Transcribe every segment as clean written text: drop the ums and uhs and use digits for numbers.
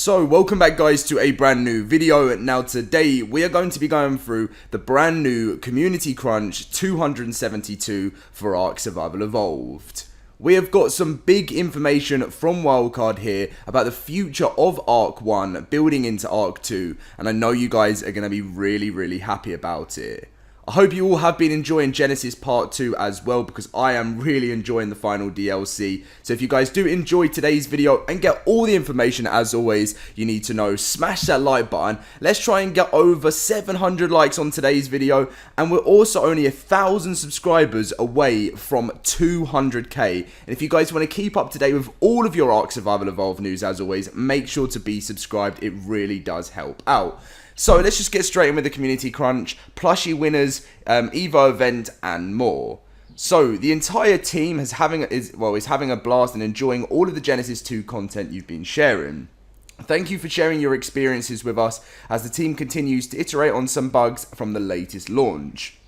So welcome back guys to a brand new video. Now today we are going to be going through the brand new Community Crunch 272 for ARK Survival Evolved. We have got some big information from Wildcard here about the future of ARK 1 building into ARK 2, and I know you guys are going to be really happy about it. I hope you all have been enjoying Genesis Part 2 as well, because I am really enjoying the final DLC. So if you guys do enjoy today's video and get all the information as always you need to know, smash that like button. Let's try and get over 700 likes on today's video, and we're also only 1,000 subscribers away from 200k. And if you guys want to keep up to date with all of your ARK Survival Evolved news as always, make sure to be subscribed. It really does help out. So let's just get straight in with the Community Crunch, plushie winners, Evo event, and more. So the entire team is having a blast and enjoying all of the Genesis 2 content you've been sharing. Thank you for sharing your experiences with us as the team continues to iterate on some bugs from the latest launch.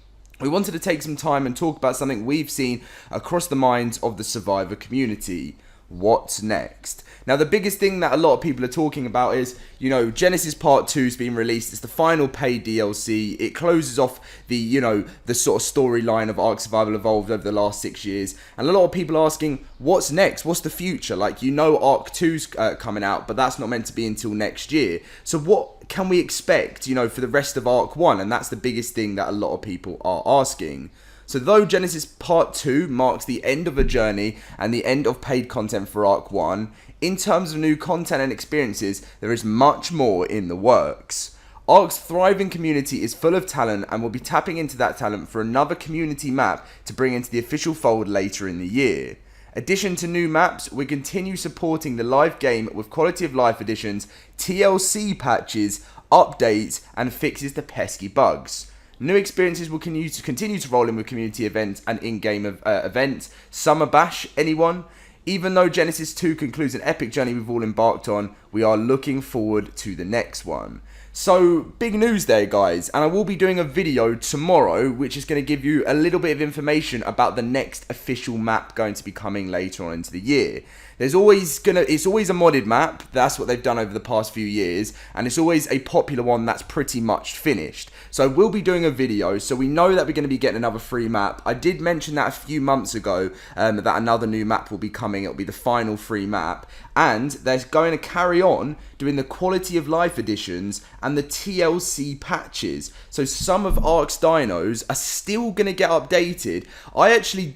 We wanted to take some time and talk about something we've seen across the minds of the Survivor community. What's next? Now, the biggest thing that a lot of people are talking about is, Genesis Part 2 has been released. It's the final paid DLC. It closes off the, the sort of storyline of ARK Survival Evolved over the last 6 years. And a lot of people are asking, what's next? What's the future? Like, ARK 2's coming out, but that's not meant to be until next year. So what can we expect, for the rest of ARK 1? And that's the biggest thing that a lot of people are asking. So though Genesis Part 2 marks the end of a journey and the end of paid content for ARK 1, in terms of new content and experiences, there is much more in the works. ARK's thriving community is full of talent, and we'll be tapping into that talent for another community map to bring into the official fold later in the year. Addition to new maps, we continue supporting the live game with quality of life additions, TLC patches, updates, and fixes to pesky bugs. New experiences will continue to roll in with community events and in-game events. Summer Bash, anyone? Even though Genesis 2 concludes an epic journey we've all embarked on, we are looking forward to the next one. So, big news there guys, and I will be doing a video tomorrow which is going to give you a little bit of information about the next official map going to be coming later on into the year. It's always a modded map, that's what they've done over the past few years, and it's always a popular one that's pretty much finished. So we'll be doing a video, so we know that we're going to be getting another free map. I did mention that a few months ago, that another new map will be coming. It'll be the final free map, and they're going to carry on doing the quality of life additions and the TLC patches. So some of ARK's dinos are still going to get updated.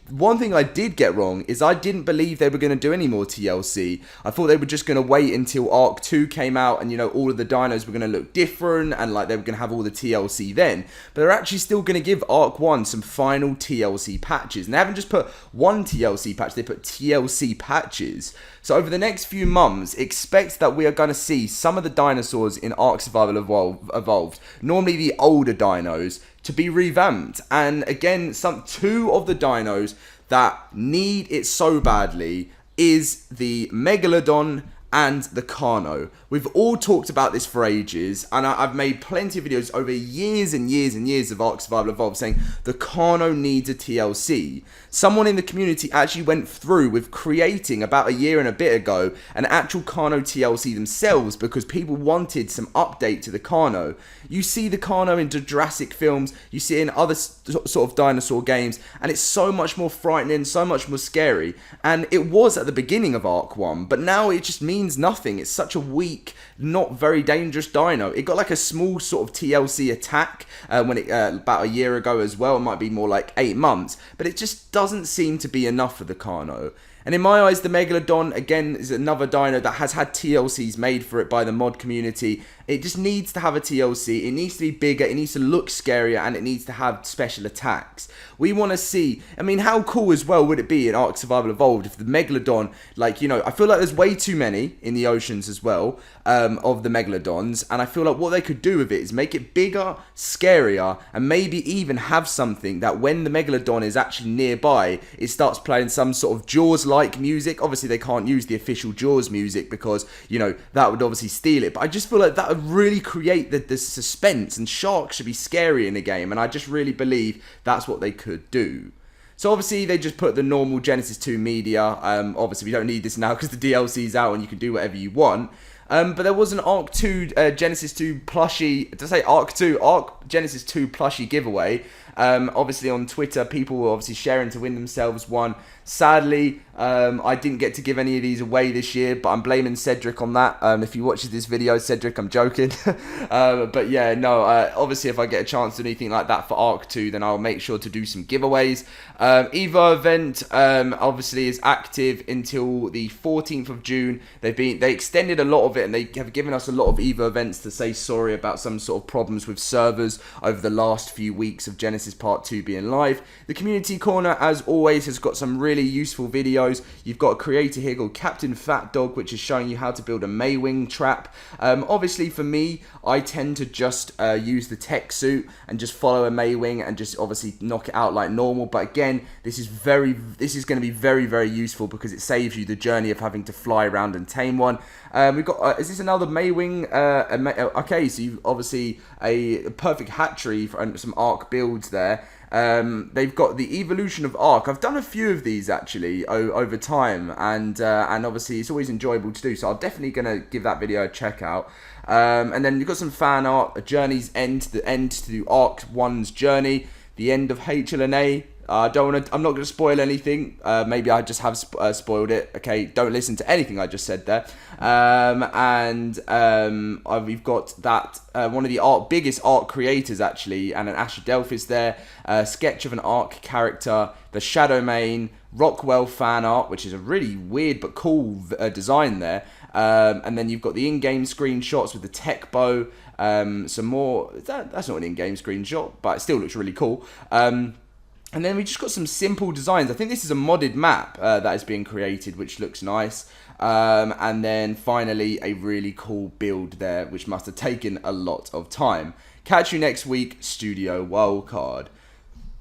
One thing I did get wrong is I didn't believe they were going to do any more TLC. I thought they were just going to wait until ARK 2 came out and, all of the dinos were going to look different and like they were going to have all the TLC then. But they're actually still going to give ARK 1 some final TLC patches. And they haven't just put one TLC patch, they put TLC patches. So over the next few months, expect that we are going to see some of the dinosaurs in ARK Survival Evolved, normally the older dinos, to be revamped. And again, two of the dinos that need it so badly is the Megalodon and the Carno. We've all talked about this for ages, and I've made plenty of videos over years and years and years of ARK Survival Evolved saying the Carno needs a TLC. Someone in the community actually went through with creating about a year and a bit ago an actual Carno TLC themselves because people wanted some update to the Carno. You see the Carno in Jurassic films, you see it in other sort of dinosaur games, and it's so much more frightening, so much more scary. And it was at the beginning of ARK 1, but now it just means nothing. It's such a weak, not very dangerous dino. It got like a small sort of TLC attack about a year ago as well. It might be more like 8 months, but it just doesn't seem to be enough for the Carno. And in my eyes, the Megalodon, again, is another dino that has had TLCs made for it by the mod community. It just needs to have a TLC. It needs to be bigger, it needs to look scarier, and it needs to have special attacks. We want to see, how cool as well would it be in ARK Survival Evolved if the Megalodon, I feel like there's way too many in the oceans as well, of the Megalodons, and I feel like what they could do with it is make it bigger, scarier, and maybe even have something that when the Megalodon is actually nearby, it starts playing some sort of Jaws-like music. Obviously, they can't use the official Jaws music because, that would obviously steal it, but I just feel like that would really create the suspense, and sharks should be scary in the game, and I just really believe that's what they could do. So obviously they just put the normal Genesis 2 media. Obviously we don't need this now because the DLC's out and you can do whatever you want. But there was an ARK 2 Genesis 2 plushie, did I say ARK 2? ARK Genesis 2 plushie giveaway. Obviously on Twitter, people were obviously sharing to win themselves one. Sadly, I didn't get to give any of these away this year, but I'm blaming Cedric on that. If you watch this video, Cedric, I'm joking. But yeah, no, obviously if I get a chance to do anything like that for ARK 2, then I'll make sure to do some giveaways. Evo event obviously is active until the 14th of June. They extended a lot of it, and they have given us a lot of Evo events to say sorry about some sort of problems with servers over the last few weeks of Genesis Part 2 being live. The community corner, as always, has got some really useful videos. You've got a creator here called Captain Fat Dog, which is showing you how to build a maewing trap. Obviously for me, I tend to just use the tech suit and just follow a maewing and just obviously knock it out like normal. But again, this is going to be very, very useful because it saves you the journey of having to fly around and tame one. We've got, is this another maewing? Okay, so you've obviously a perfect hatchery for some ARK builds there. They've got the evolution of ARK. I've done a few of these actually over time, and obviously it's always enjoyable to do, so I'm definitely going to give that video a check out. And then you've got some fan art, a journey's end, the end to ARK 1's journey, the end of HLNA. I'm not going to spoil anything. Maybe I just have spoiled it. Okay, don't listen to anything I just said there. We've got that one of the biggest ARK creators actually, and an Ashedelphis there. Sketch of an ARK character, the Shadow Main, Rockwell fan art, which is a really weird but cool design there. And then you've got the in-game screenshots with the tech bow. Some more. That's not an in-game screenshot, but it still looks really cool. And then we just got some simple designs. I think this is a modded map that is being created, which looks nice. And then finally, a really cool build there, which must have taken a lot of time. Catch you next week, Studio Wildcard.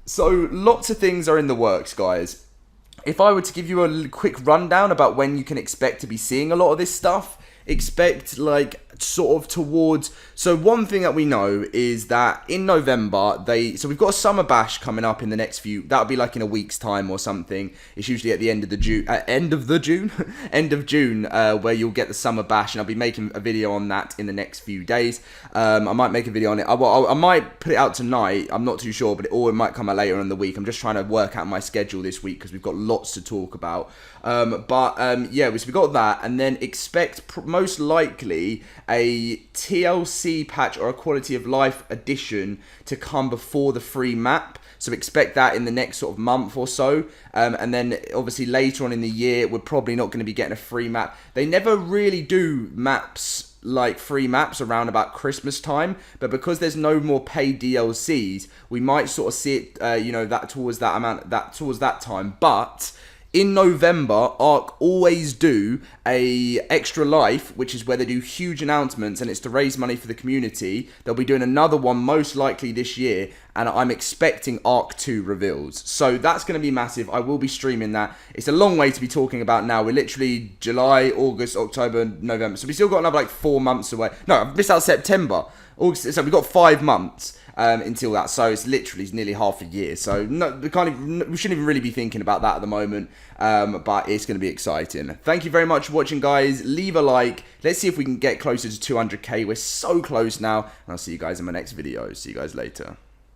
So, lots of things are in the works, guys. If I were to give you a quick rundown about when you can expect to be seeing a lot of this stuff, expect like sort of towards, so one thing that we know is that in November so we've got a summer bash coming up in the next few, that'll be like in a week's time or something. It's usually at the end of June where you'll get the summer bash, and I'll be making a video on that in the next few days. I might make a video on it. I might put it out tonight, I'm not too sure, but it might come out later in the week. I'm just trying to work out my schedule this week because we've got lots to talk about. Yeah, so we got that, and then expect most likely a TLC patch or a quality of life edition to come before the free map. So expect that in the next sort of month or so. And then obviously later on in the year, we're probably not going to be getting a free map. They never really do maps like free maps around about Christmas time, but because there's no more paid DLCs, we might sort of see it, that towards that time. But in November, ARK always do a extra life, which is where they do huge announcements, and it's to raise money for the community. They'll be doing another one most likely this year, and I'm expecting ARK 2 reveals. So that's going to be massive. I will be streaming that. It's a long way to be talking about now. We're literally July, August, October, November. So we still got another like 4 months away. No, I've missed out September. August, so we've got 5 months. Until that, so it's nearly half a year. So we shouldn't even really be thinking about that at the moment. But it's going to be exciting. Thank you very much for watching, guys. Leave a like. Let's see if we can get closer to 200k. We're so close now. And I'll see you guys in my next video. See you guys later.